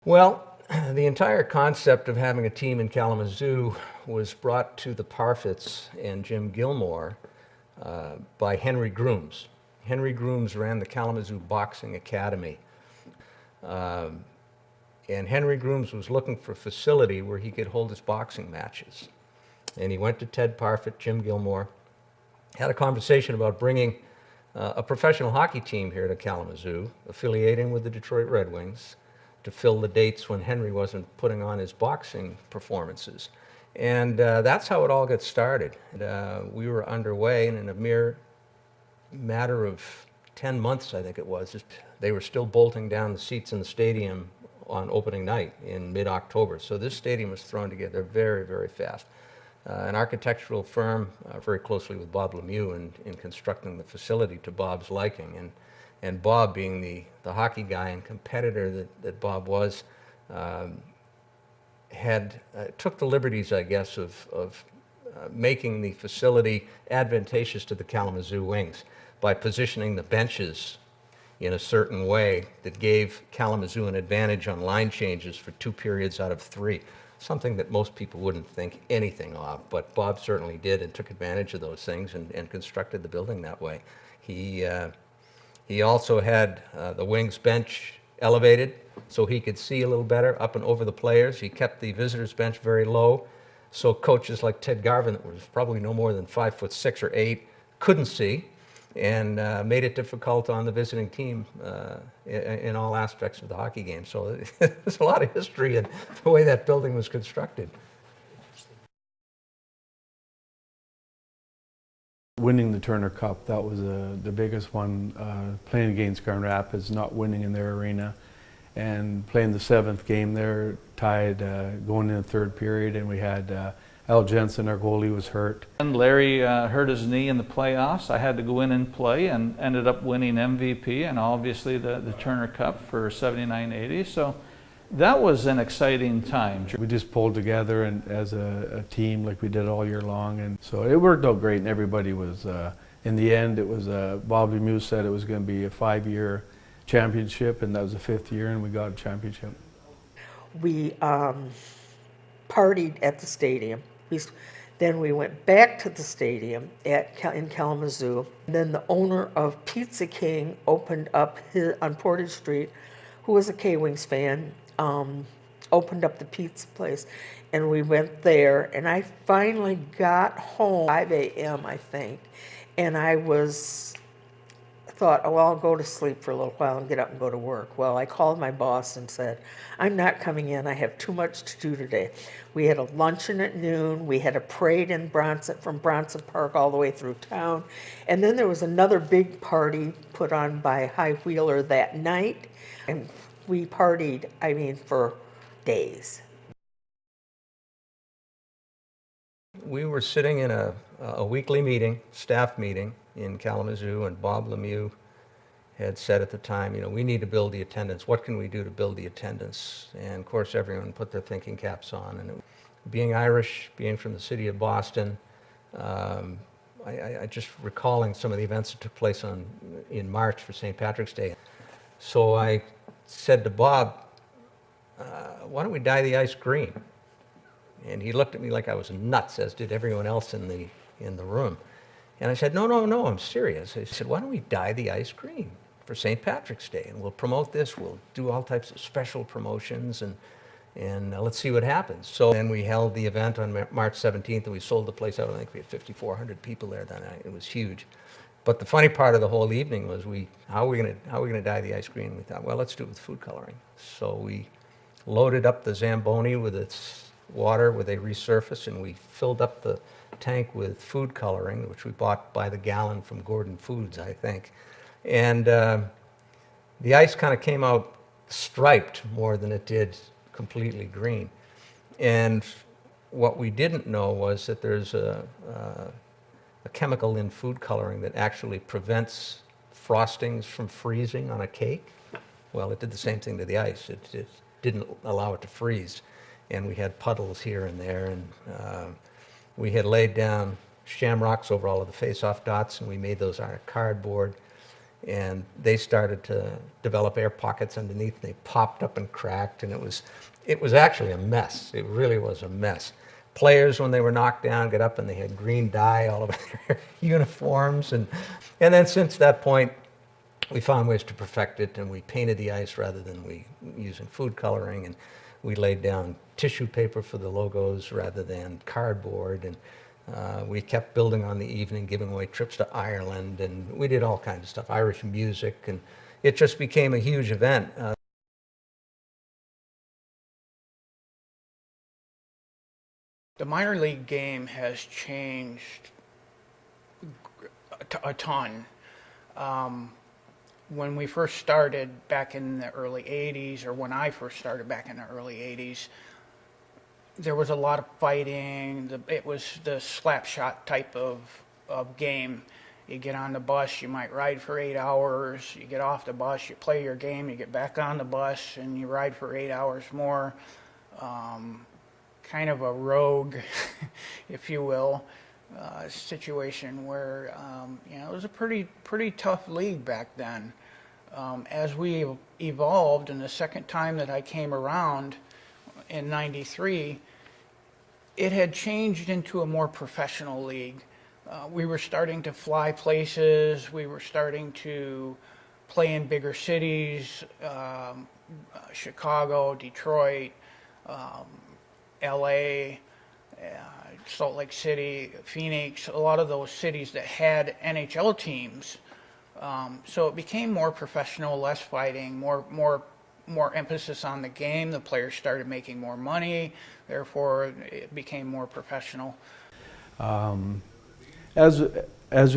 Well, the entire concept of having a team in Kalamazoo was brought to the Parfits and Jim Gilmore by Henry Grooms. Henry Grooms ran the Kalamazoo Boxing Academy. And Henry Grooms was looking for a facility where he could hold his boxing matches. And he went to Ted Parfit, Jim Gilmore, had a conversation about bringing a professional hockey team here to Kalamazoo, affiliating with the Detroit Red Wings, to fill the dates when Henry wasn't putting on his boxing performances. And that's how it all got started. We were underway, and in a mere matter of 10 months, I think it was, they were still bolting down the seats in the stadium on opening night in mid-October. So this stadium was thrown together very, very fast. An architectural firm, very closely with Bob Lemieux in constructing the facility to Bob's liking. And Bob, being the hockey guy and competitor that Bob was, took the liberties, I guess, of making the facility advantageous to the Kalamazoo Wings by positioning the benches in a certain way that gave Kalamazoo an advantage on line changes for 2 periods out of 3, something that most people wouldn't think anything of, but Bob certainly did and took advantage of those things and constructed the building that way. He also had the Wings bench elevated so he could see a little better up and over the players. He kept the visitors bench very low, so coaches like Ted Garvin, that was probably no more than 5'6" or 8", couldn't see, and made it difficult on the visiting team in all aspects of the hockey game. So there's a lot of history in the way that building was constructed. Winning the Turner Cup, that was the biggest one. Playing against Grand Rapids, not winning in their arena, and playing the 7th game there, tied going in the 3rd period, and we had Al Jensen, our goalie, was hurt. And Larry hurt his knee in the playoffs. I had to go in and play and ended up winning MVP and obviously the Turner Cup for 79-80. So that was an exciting time. We just pulled together and as a team like we did all year long, and so it worked out great, and everybody was, in the end, it was, Bob Lemieux said it was going to be a 5-year championship, and that was the 5th year, and we got a championship. We partied at the stadium. Then we went back to the stadium in Kalamazoo. Then the owner of Pizza King opened up on Portage Street, who was a K-Wings fan, opened up the pizza place, and we went there. And I finally got home 5 a.m., I think, and thought, oh, well, I'll go to sleep for a little while and get up and go to work. Well, I called my boss and said, I'm not coming in. I have too much to do today. We had a luncheon at noon. We had a parade in Bronson, from Bronson Park all the way through town. And then there was another big party put on by High Wheeler that night. And we partied, I mean, for days. We were sitting in a weekly meeting, staff meeting in Kalamazoo, and Bob Lemieux had said at the time, you know, we need to build the attendance. What can we do to build the attendance? And of course, everyone put their thinking caps on. And being Irish, being from the city of Boston, I just recalling some of the events that took place in March for St. Patrick's Day. So I said to Bob, why don't we dye the ice green? And he looked at me like I was nuts, as did everyone else in the room. And I said, no, I'm serious. I said, why don't we dye the ice green for St. Patrick's Day? And we'll promote this. We'll do all types of special promotions, and let's see what happens. So then we held the event on March 17th, and we sold the place out. I think we had 5,400 people there that night. It was huge. But the funny part of the whole evening was how are we going to dye the ice green? We thought, well, let's do it with food coloring. So we loaded up the Zamboni with its water where they resurface, and we filled up the tank with food coloring, which we bought by the gallon from Gordon Foods, I think. And the ice kind of came out striped more than it did completely green. And what we didn't know was that there's a chemical in food coloring that actually prevents frostings from freezing on a cake. Well, it did the same thing to the ice. It didn't allow it to freeze. And we had puddles here and there, and we had laid down shamrocks over all of the face-off dots, and we made those out of cardboard. and they started to develop air pockets underneath. They popped up and cracked, and it was actually a mess. It really was a mess. Players, when they were knocked down, got up and they had green dye all over their uniforms, and then since that point, we found ways to perfect it, and we painted the ice rather than we using food coloring, and we laid down tissue paper for the logos rather than cardboard, and we kept building on the evening, giving away trips to Ireland, and we did all kinds of stuff, Irish music, and it just became a huge event. The minor league game has changed a ton. When we first started back in the early 80s, or when I first started back in the early 80s, there was a lot of fighting. It was the slap shot type of game. You get on the bus, you might ride for 8 hours. You get off the bus, you play your game, you get back on the bus, and you ride for 8 hours more. Kind of a rogue, if you will, situation where it was a pretty tough league back then. As we evolved, and the second time that I came around in '93, it had changed into a more professional league. We were starting to fly places. We were starting to play in bigger cities, Chicago, Detroit, LA, Salt Lake City, Phoenix, a lot of those cities that had NHL teams. So it became more professional, less fighting, more emphasis on the game. The players started making more money, therefore it became more professional. As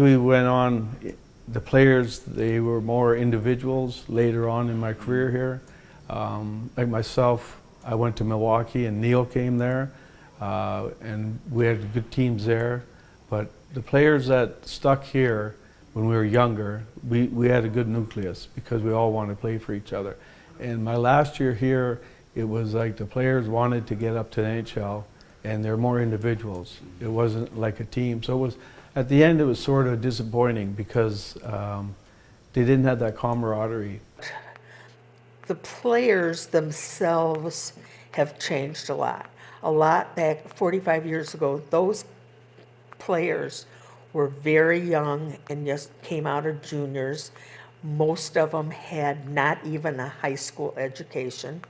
we went on, the players, they were more individuals later on in my career here. Like myself, I went to Milwaukee and Neil came there, and we had good teams there. But the players that stuck here when we were younger, we had a good nucleus because we all wanted to play for each other. And my last year here, it was like the players wanted to get up to the NHL, and they're more individuals. It wasn't like a team. So it was, at the end, it was sort of disappointing because they didn't have that camaraderie. The players themselves have changed a lot. A lot back 45 years ago, those players were very young and just came out of juniors. Most of them had not even a high school education.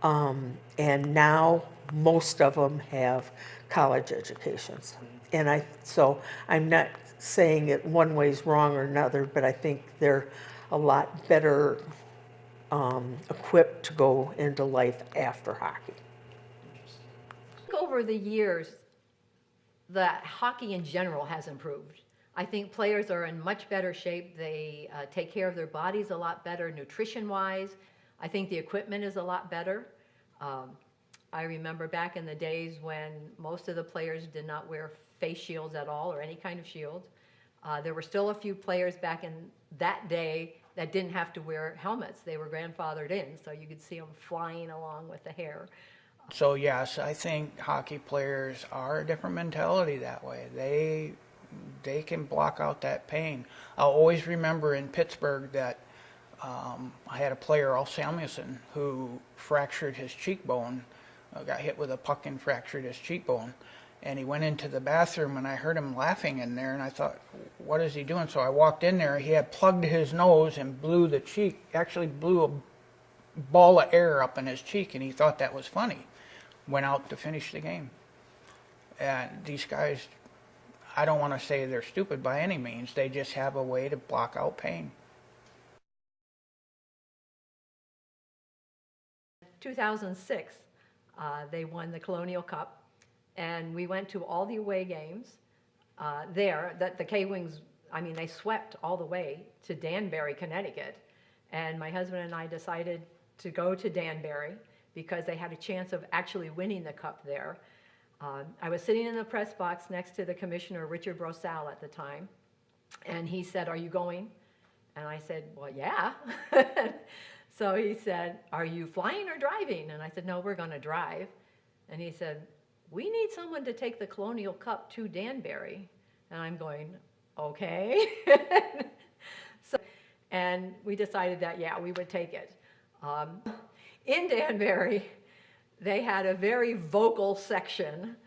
And now most of them have college educations. And so I'm not saying it one way is wrong or another, but I think they're a lot better equipped to go into life after hockey. Over the years, the hockey in general has improved. I think players are in much better shape. They take care of their bodies a lot better, nutrition-wise. I think the equipment is a lot better. I remember back in the days when most of the players did not wear face shields at all or any kind of shield. There were still a few players back in that day that didn't have to wear helmets. They were grandfathered in, so you could see them flying along with the hair. So yes, I think hockey players are a different mentality that way. They can block out that pain. I'll always remember in Pittsburgh that I had a player, Al Samuelson, who fractured his cheekbone, got hit with a puck and fractured his cheekbone. And he went into the bathroom, and I heard him laughing in there, and I thought, what is he doing? So I walked in there. He had plugged his nose and blew the cheek, actually blew a ball of air up in his cheek, and he thought that was funny. Went out to finish the game. And these guys, I don't want to say they're stupid by any means. They just have a way to block out pain. 2006, they won the Colonial Cup, and we went to all the away games there. The K-Wings, I mean, they swept all the way to Danbury, Connecticut, and my husband and I decided to go to Danbury because they had a chance of actually winning the cup there. I was sitting in the press box next to the commissioner, Richard Brosal, at the time, and he said, "Are you going?" And I said, "Well, yeah." So he said, "Are you flying or driving?" And I said, "No, we're going to drive." And he said, "We need someone to take the Colonial Cup to Danbury." And I'm going, "Okay." So And we decided that, yeah, we would take it. In Danbury, they had a very vocal section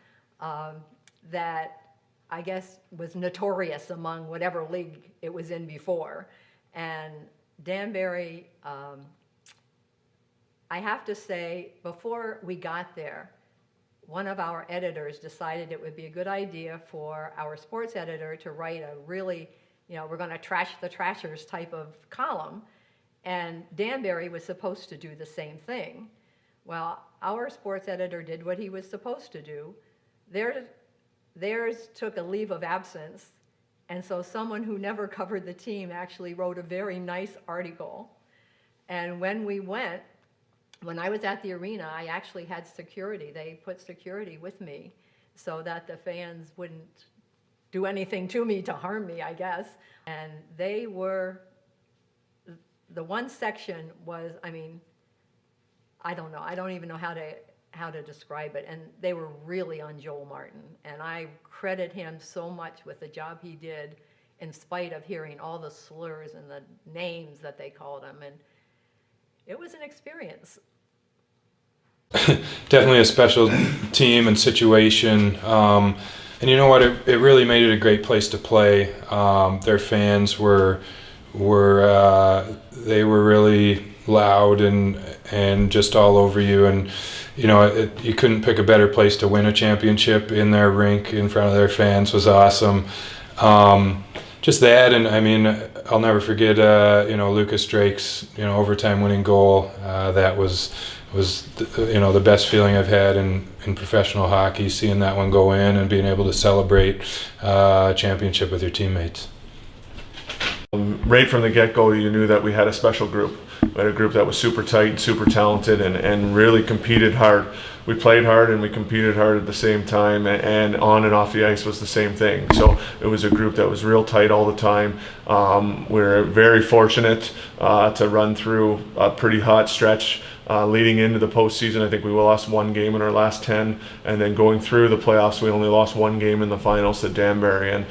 that I guess was notorious among whatever league it was in before. And Danbury, I have to say, before we got there, one of our editors decided it would be a good idea for our sports editor to write a really, we're going to trash the trashers type of column. And Danbury was supposed to do the same thing. Well, our sports editor did what he was supposed to do. Theirs took a leave of absence, and so someone who never covered the team actually wrote a very nice article. And when I was at the arena, I actually had security. They put security with me so that the fans wouldn't do anything to me to harm me, I guess. And they were, the one section was, I don't know. I don't even know how to describe it. And they were really on Joel Martin. And I credit him so much with the job he did in spite of hearing all the slurs and the names that they called him. And it was an experience. Definitely a special team and situation. And you know what? It really made it a great place to play. Their fans were really loud and just all over you. And you couldn't pick a better place to win a championship. In their rink in front of their fans was awesome. Just that, and I'll never forget Lucas Drake's overtime winning goal. That was the best feeling I've had in professional hockey, seeing that one go in and being able to celebrate a championship with your teammates. Right from the get-go, you knew that we had a special group. We had a group that was super tight, super talented, and really competed hard. We played hard and we competed hard at the same time, and on and off the ice was the same thing. So it was a group that was real tight all the time. We're very fortunate to run through a pretty hot stretch leading into the postseason. I think we lost one game in our last 10, and then going through the playoffs, we only lost one game in the finals to Danbury. And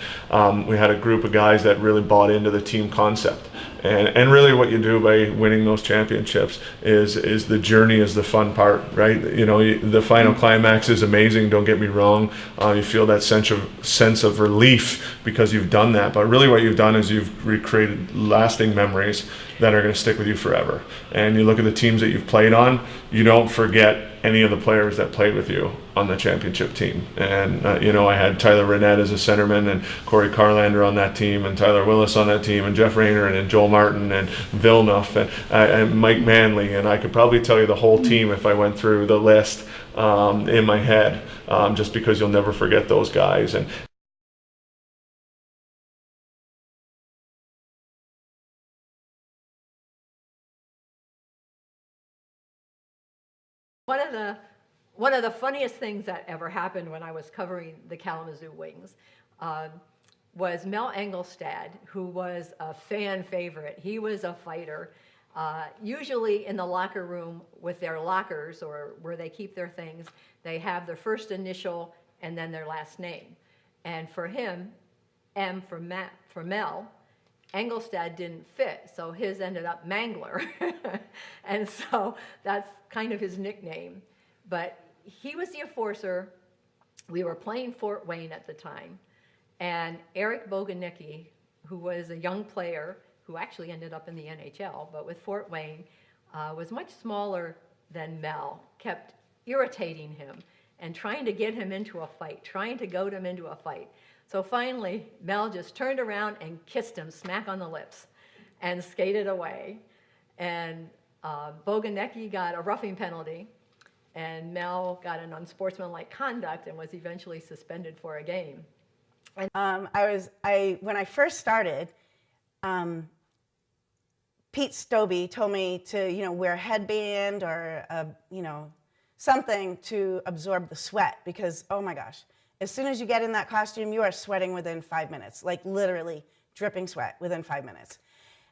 we had a group of guys that really bought into the team concept. And really what you do by winning those championships is the journey is the fun part, right? The final climax is amazing, don't get me wrong. You feel that sense of relief because you've done that. But really what you've done is you've recreated lasting memories that are going to stick with you forever. And you look at the teams that you've played on, you don't forget any of the players that played with you on the championship team. And I had Tyler Renette as a centerman, and Corey Carlander on that team, and Tyler Willis on that team, and Jeff Rayner, and Joel Martin, and Villeneuve, and Mike Manley. And I could probably tell you the whole team if I went through the list in my head, just because you'll never forget those guys. And One of the funniest things that ever happened when I was covering the Kalamazoo Wings was Mel Engelstad, who was a fan favorite. He was a fighter. Usually in the locker room with their lockers or where they keep their things, they have their first initial and then their last name. And for him, M for Mel, Engelstad didn't fit, so his ended up Mangler. And so that's kind of his nickname. But he was the enforcer. We were playing Fort Wayne at the time. And Eric Boganicki, who was a young player who actually ended up in the NHL, but with Fort Wayne, was much smaller than Mel, kept irritating him and trying to get him into a fight, trying to goad him into a fight. So finally, Mel just turned around and kissed him smack on the lips and skated away. And Boganicki got a roughing penalty, and Mel got an unsportsmanlike conduct and was eventually suspended for a game. When I first started, Pete Stobie told me to, wear a headband or something to absorb the sweat, because oh my gosh, as soon as you get in that costume, you are sweating within 5 minutes, like literally dripping sweat within 5 minutes.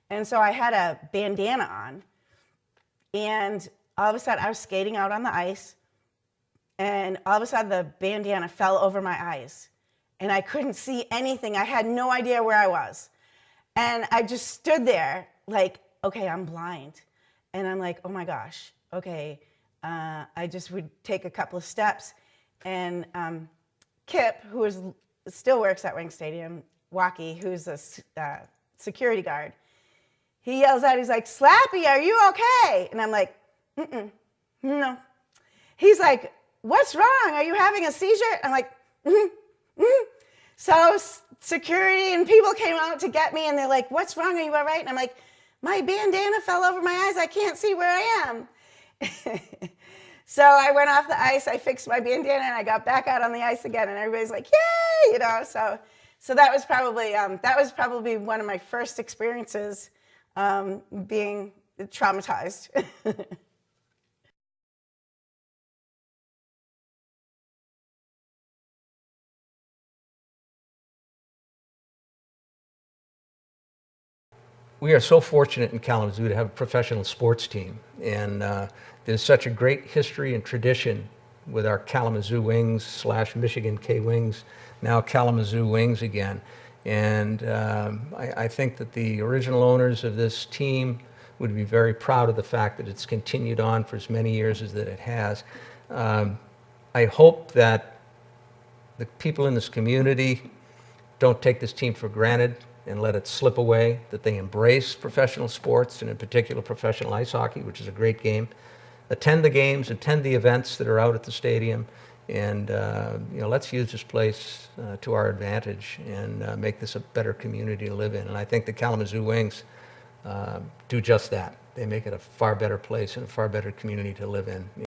And so I had a bandana on, and all of a sudden I was skating out on the ice, and all of a sudden the bandana fell over my eyes, and I couldn't see anything. I had no idea where I was. And I just stood there, like, okay, I'm blind. And I'm like, oh my gosh, okay. I just would take a couple of steps. And Kip, who still works at Wing Stadium, Waukee, who's a security guard, he yells out, he's like, Slappy, are you okay? And I'm like, no. He's like, what's wrong? Are you having a seizure? I'm like, So security and people came out to get me, and they're like, what's wrong? Are you all right? And I'm like, my bandana fell over my eyes. I can't see where I am. So I went off the ice, I fixed my bandana, and I got back out on the ice again, and everybody's like, yay, you know. So that was probably one of my first experiences being traumatized. We are so fortunate in Kalamazoo to have a professional sports team, and there's such a great history and tradition with our Kalamazoo Wings / Michigan K Wings, now Kalamazoo Wings again. And I think that the original owners of this team would be very proud of the fact that it's continued on for as many years as that it has. I hope that the people in this community don't take this team for granted and let it slip away, that they embrace professional sports, and in particular professional ice hockey, which is a great game. Attend the games, attend the events that are out at the stadium, and let's use this place to our advantage and make this a better community to live in. And I think the Kalamazoo Wings do just that. They make it a far better place and a far better community to live in.